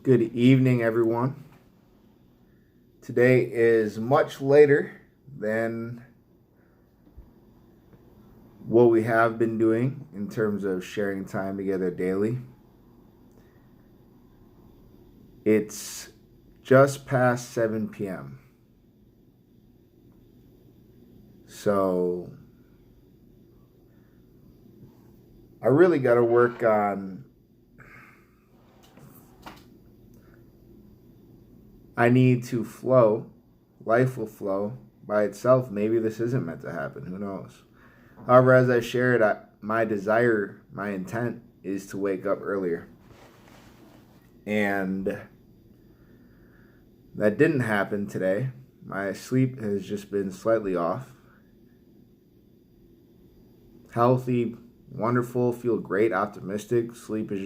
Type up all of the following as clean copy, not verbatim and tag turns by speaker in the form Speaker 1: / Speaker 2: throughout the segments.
Speaker 1: Good evening, everyone. Today is much later than what we have been doing in terms of sharing time together daily. It's just past 7 p.m. So I really got to work on. I need to flow. Life will flow by itself. Maybe this isn't meant to happen. Who knows? However, as I shared, my desire, my intent is to wake up earlier. And that didn't happen today. My sleep has just been slightly off. Healthy, wonderful, feel great, optimistic. Sleep's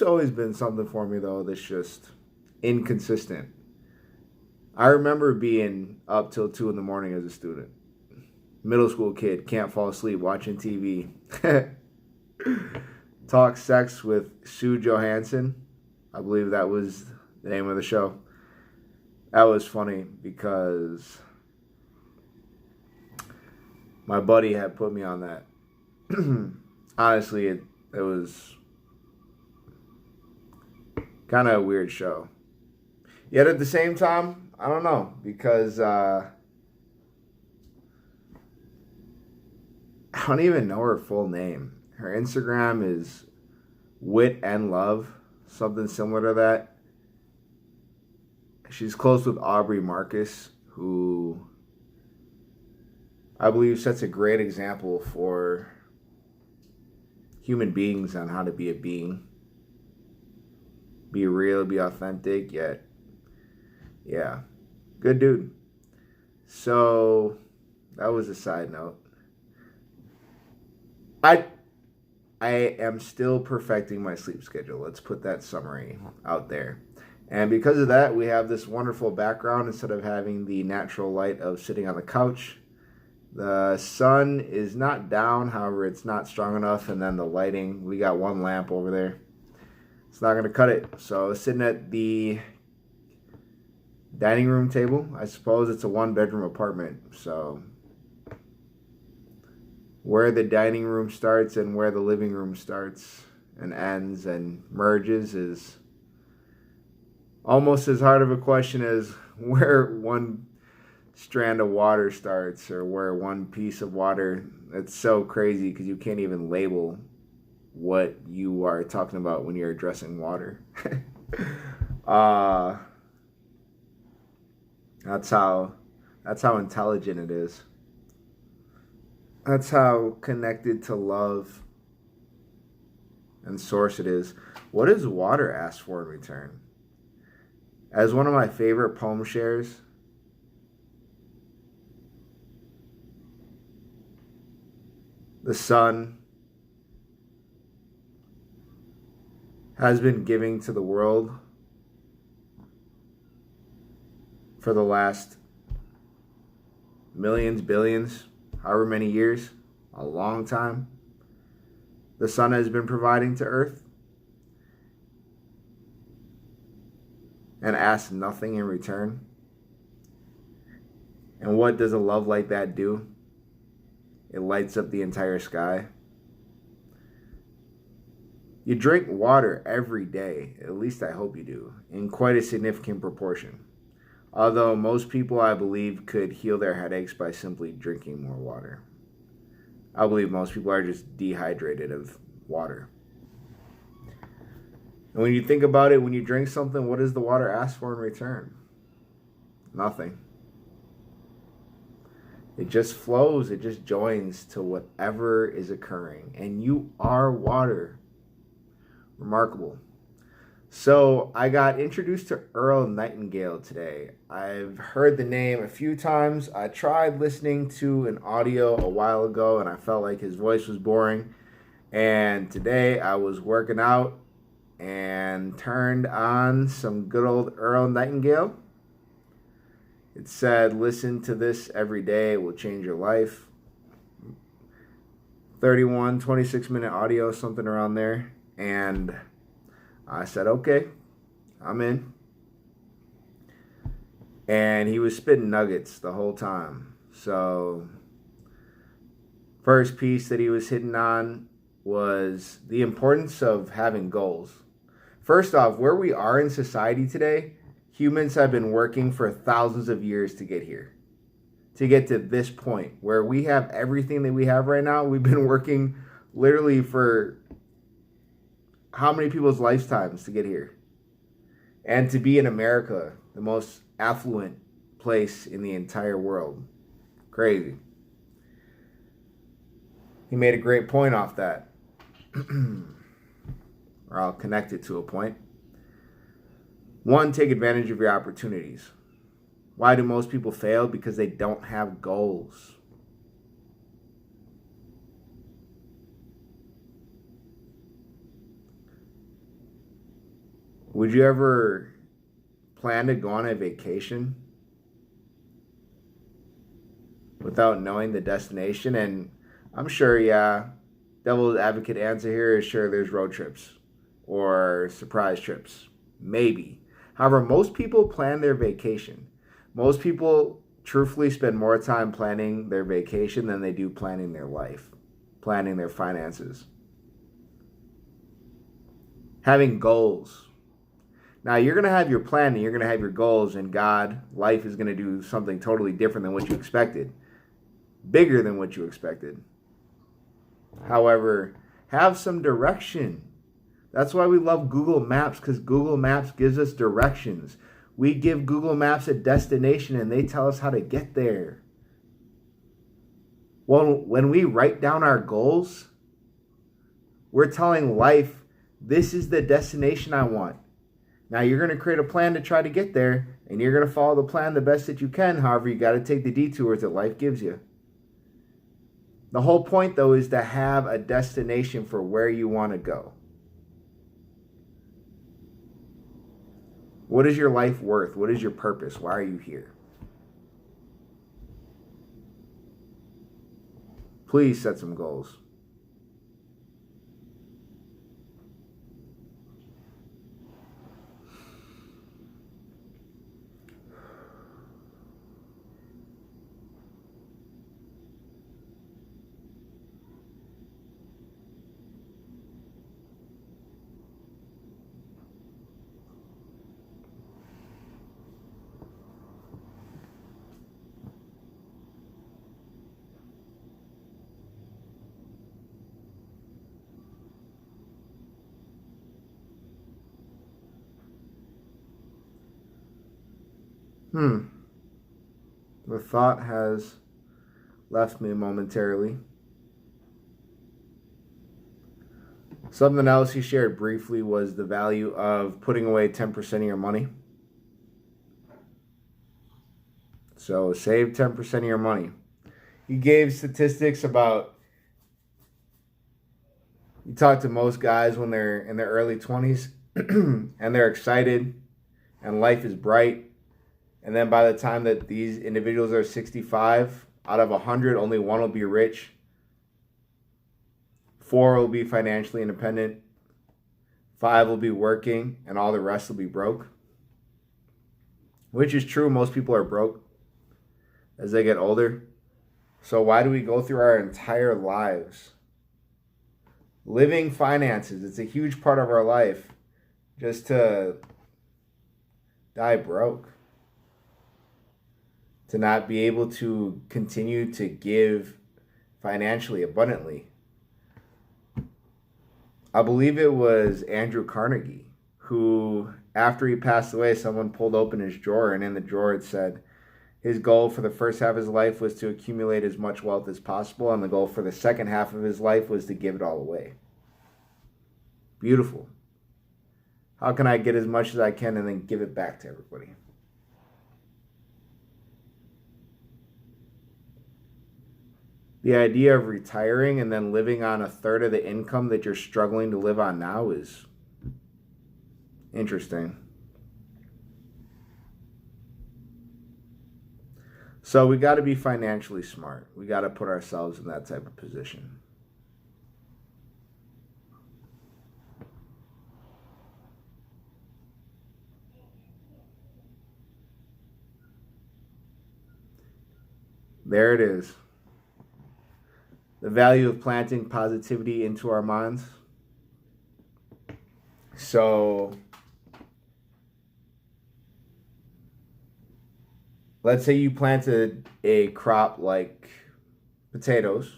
Speaker 1: always been something for me, though, that's just inconsistent. I remember being up till 2 in the morning as a student. Middle school kid, can't fall asleep watching TV. Talk sex with Sue Johansson. I believe that was the name of the show. That was funny because my buddy had put me on that. Honestly, it was kind of a weird show. Yet at the same time, I don't know, because I don't even know her full name. Her Instagram is Wit and Love, something similar to that. She's close with Aubrey Marcus, who I believe sets a great example for human beings on how to be a being. Be real, be authentic, yet, yeah, good dude. So, that was a side note. I am still perfecting my sleep schedule. Let's put that summary out there. And because of that, we have this wonderful background instead of having the natural light of sitting on the couch. The sun is not down, however, it's not strong enough. And then the lighting, we got one lamp over there. It's not going to cut it. So sitting at the dining room table, I suppose it's a 1-bedroom apartment. So where the dining room starts and where the living room starts and ends and merges is almost as hard of a question as where one strand of water starts or where one piece of water. It's so crazy because you can't even label what you are talking about when you're addressing water. That's how intelligent it is. That's how connected to love and source it is. What does water ask for in return? As one of my favorite poem shares, the sun has been giving to the world for the last millions, billions, however many years, a long time. The sun has been providing to Earth and asks nothing in return. And what does a love like that do? It lights up the entire sky. You drink water every day, at least I hope you do, in quite a significant proportion. Although most people, I believe, could heal their headaches by simply drinking more water. I believe most people are just dehydrated of water. And when you think about it, when you drink something, what does the water ask for in return? Nothing. It just flows, it just joins to whatever is occurring. And you are water. Remarkable. So I got introduced to Earl Nightingale today. I've heard the name a few times. I tried listening to an audio a while ago and I felt like his voice was boring. And today I was working out and turned on some good old Earl Nightingale. It said, listen to this every day. It will change your life. 26-minute audio, something around there. And I said, okay, I'm in. And he was spitting nuggets the whole time. So, first piece that he was hitting on was the importance of having goals. First off, where we are in society today, humans have been working for thousands of years to get here. To get to this point where we have everything that we have right now. We've been working literally for how many people's lifetimes to get here? And to be in America, the most affluent place in the entire world. Crazy. He made a great point off that. Or I'll connect it to a point. One, take advantage of your opportunities. Why do most people fail? Because they don't have goals. Would you ever plan to go on a vacation without knowing the destination? And I'm sure, yeah, devil's advocate answer here is sure, there's road trips or surprise trips. Maybe. However, most people plan their vacation. Most people truthfully spend more time planning their vacation than they do planning their life, planning their finances. Having goals. Now, you're going to have your plan and you're going to have your goals, and God, life is going to do something totally different than what you expected, bigger than what you expected. However, have some direction. That's why we love Google Maps, because Google Maps gives us directions. We give Google Maps a destination and they tell us how to get there. Well, when we write down our goals, we're telling life, this is the destination I want. Now, you're going to create a plan to try to get there, and you're going to follow the plan the best that you can. However, you got to take the detours that life gives you. The whole point, though, is to have a destination for where you want to go. What is your life worth? What is your purpose? Why are you here? Please set some goals. The thought has left me momentarily. Something else he shared briefly was the value of putting away 10% of your money. So save 10% of your money. He gave statistics about, you talk to most guys when they're in their early 20s and they're excited and life is bright. And then by the time that these individuals are 65, out of 100, only one will be rich. 4 will be financially independent. 5 will be working, and all the rest will be broke. Which is true, most people are broke as they get older. So why do we go through our entire lives living finances? It's a huge part of our life just to die broke. To not be able to continue to give financially abundantly. I believe it was Andrew Carnegie who, after he passed away, someone pulled open his drawer, and in the drawer it said his goal for the first half of his life was to accumulate as much wealth as possible, and the goal for the second half of his life was to give it all away. Beautiful. How can I get as much as I can and then give it back to everybody? The idea of retiring and then living on a third of the income that you're struggling to live on now is interesting. So we got to be financially smart. We got to put ourselves in that type of position. There it is. The value of planting positivity into our minds. So, let's say you planted a crop like potatoes,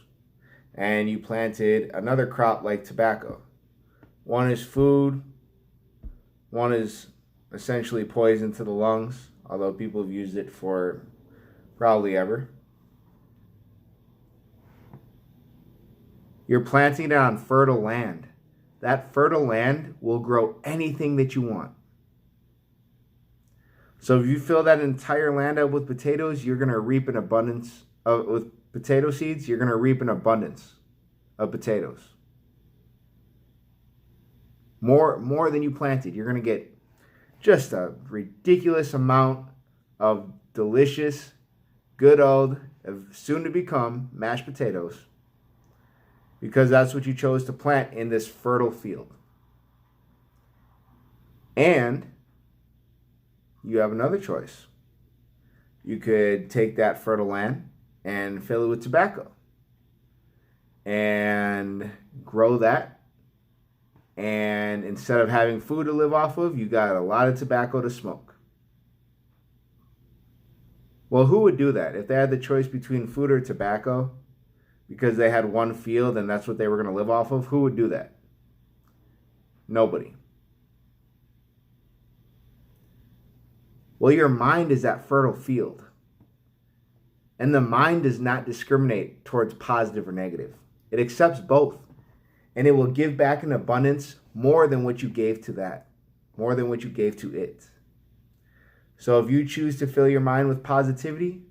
Speaker 1: and you planted another crop like tobacco. One is food, one is essentially poison to the lungs, although people have used it for probably ever. You're planting it on fertile land. That fertile land will grow anything that you want. So if you fill that entire land up with potatoes, you're going to reap an abundance with potato seeds, you're going to reap an abundance of potatoes. More than you planted. You're going to get just a ridiculous amount of delicious, good old, soon to become mashed potatoes, because that's what you chose to plant in this fertile field. And you have another choice. You could take that fertile land and fill it with tobacco and grow that. And instead of having food to live off of, you got a lot of tobacco to smoke. Well, who would do that? If they had the choice between food or tobacco, because they had one field and that's what they were going to live off of, who would do that? Nobody. Well, your mind is that fertile field. And the mind does not discriminate towards positive or negative. It accepts both. And it will give back in abundance more than what you gave to that, more than what you gave to it. So if you choose to fill your mind with positivity,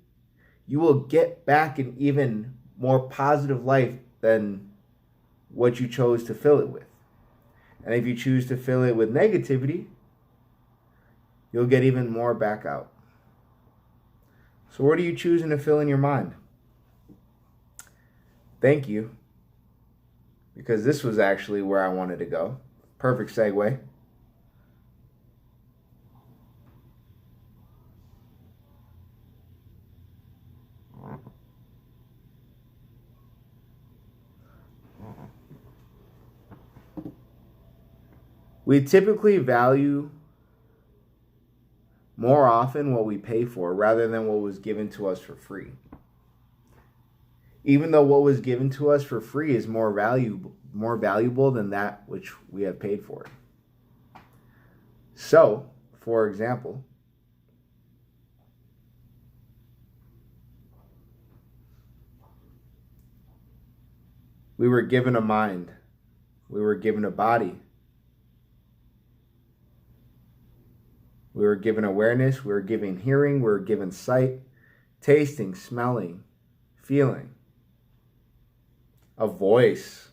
Speaker 1: you will get back an even more positive life than what you chose to fill it with. And if you choose to fill it with negativity, you'll get even more back out. So what are you choosing to fill in your mind? Thank you. Because this was actually where I wanted to go. Perfect segue. We typically value more often what we pay for rather than what was given to us for free. Even though what was given to us for free is more valuable than that which we have paid for. So, for example, we were given a mind, we were given a body, we were given awareness, we were given hearing, we were given sight, tasting, smelling, feeling. A voice.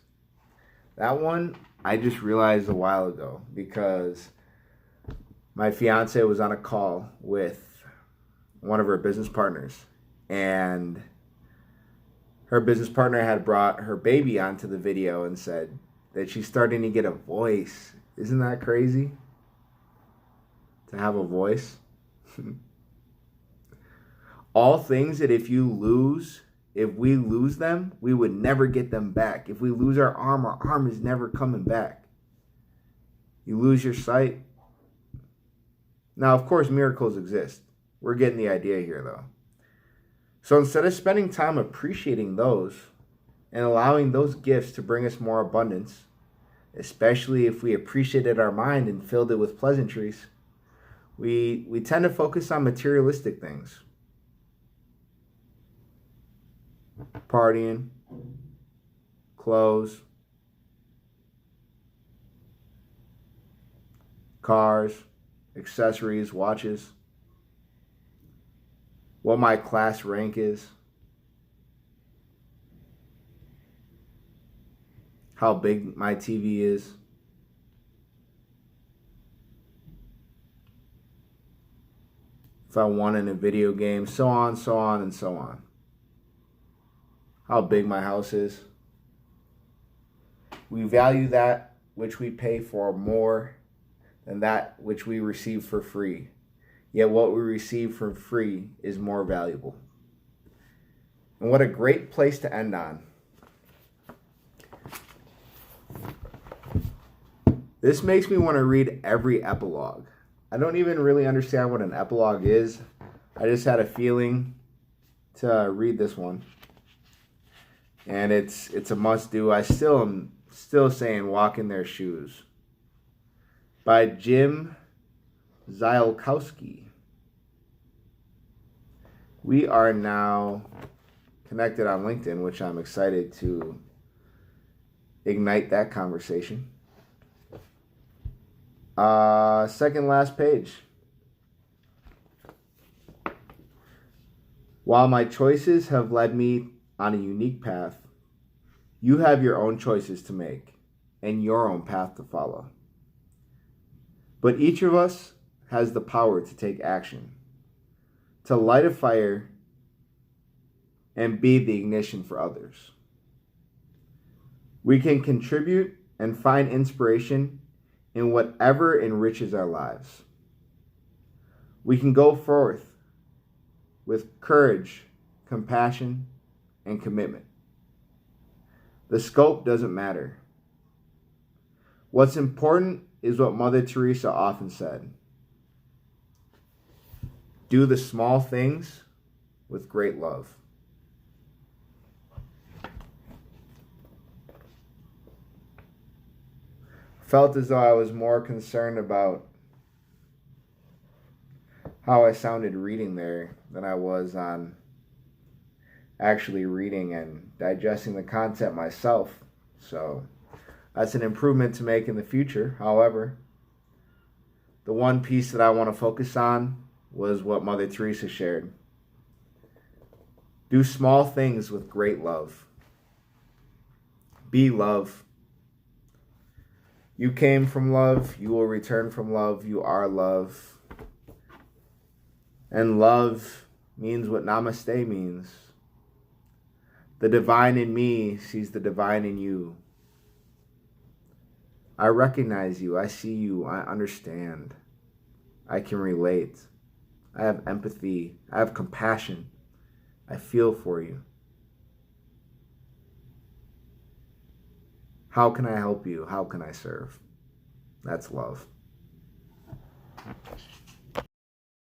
Speaker 1: That one I just realized a while ago because my fiance was on a call with one of her business partners, and her business partner had brought her baby onto the video and said that she's starting to get a voice. Isn't that crazy? To have a voice. All things that if we lose them, we would never get them back. If we lose our arm is never coming back. You lose your sight. Now, of course, miracles exist. We're getting the idea here, though. So instead of spending time appreciating those and allowing those gifts to bring us more abundance, especially if we appreciated our mind and filled it with pleasantries, we tend to focus on materialistic things. Partying, clothes, cars, accessories, watches, what my class rank is, how big my TV is, if I won in a video game, so on, and so on. How big my house is. We value that which we pay for more than that which we receive for free. Yet what we receive for free is more valuable. And what a great place to end on. This makes me want to read every epilogue. I don't even really understand what an epilogue is. I just had a feeling to read this one. And it's a must do. I still am saying Walk in Their Shoes by Jim Ziolkowski. We are now connected on LinkedIn, which I'm excited to ignite that conversation. Second last page. While my choices have led me on a unique path, you have your own choices to make and your own path to follow. But each of us has the power to take action, to light a fire and be the ignition for others. We can contribute and find inspiration in whatever enriches our lives. We can go forth with courage, compassion, and commitment. The scope doesn't matter. What's important is what Mother Teresa often said: do the small things with great love. Felt as though I was more concerned about how I sounded reading there than I was on actually reading and digesting the content myself. So that's an improvement to make in the future. However, the one piece that I want to focus on was what Mother Teresa shared. Do small things with great love. Be love. You came from love. You will return from love. You are love. And love means what namaste means. The divine in me sees the divine in you. I recognize you. I see you. I understand. I can relate. I have empathy. I have compassion. I feel for you. How can I help you? How can I serve? That's love.